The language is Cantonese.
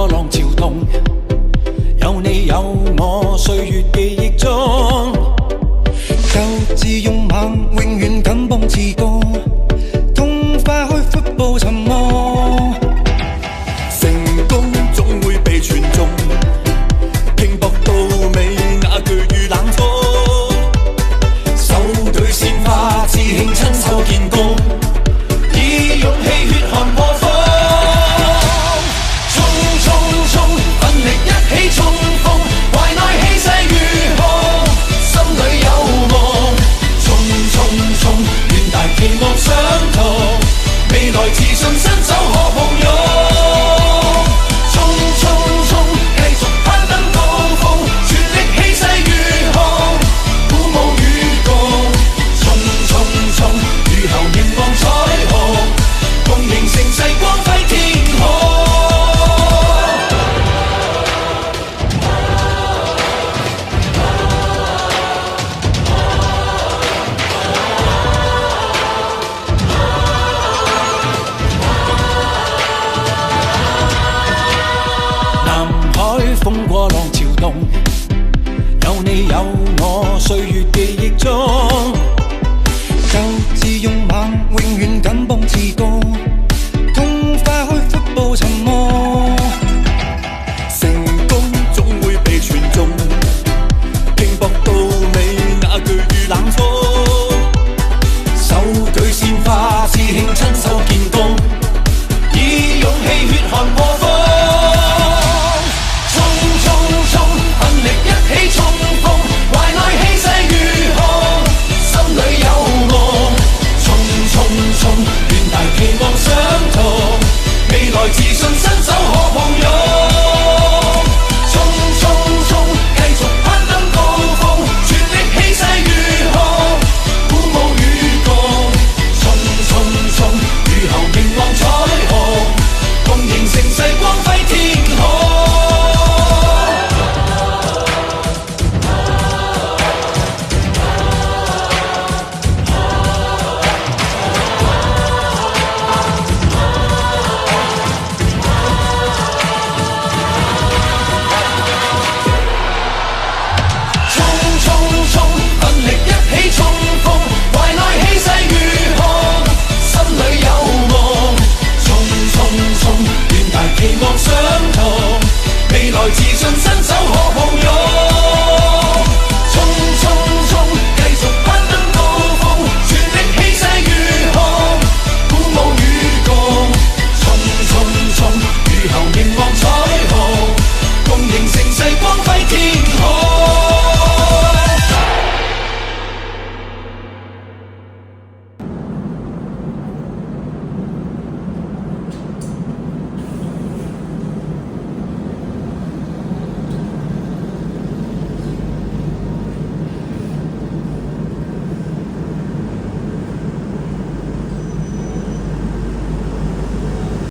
過浪潮痛，有你有我，歲月記憶中。鬥智勇猛，永遠緊繃自歌，痛快開闊步尋夢。成功總會被傳頌，拼搏到尾那句與冷風。手舉鮮花，致慶親手建功，以勇氣血汗破風。衝衝衝，奮力一起衝鋒，懷內氣勢如虹，心裏有夢。衝衝衝，遠大期望相同，未來自信伸手可抱擁。風過浪潮動，有你有我，歲月記憶中。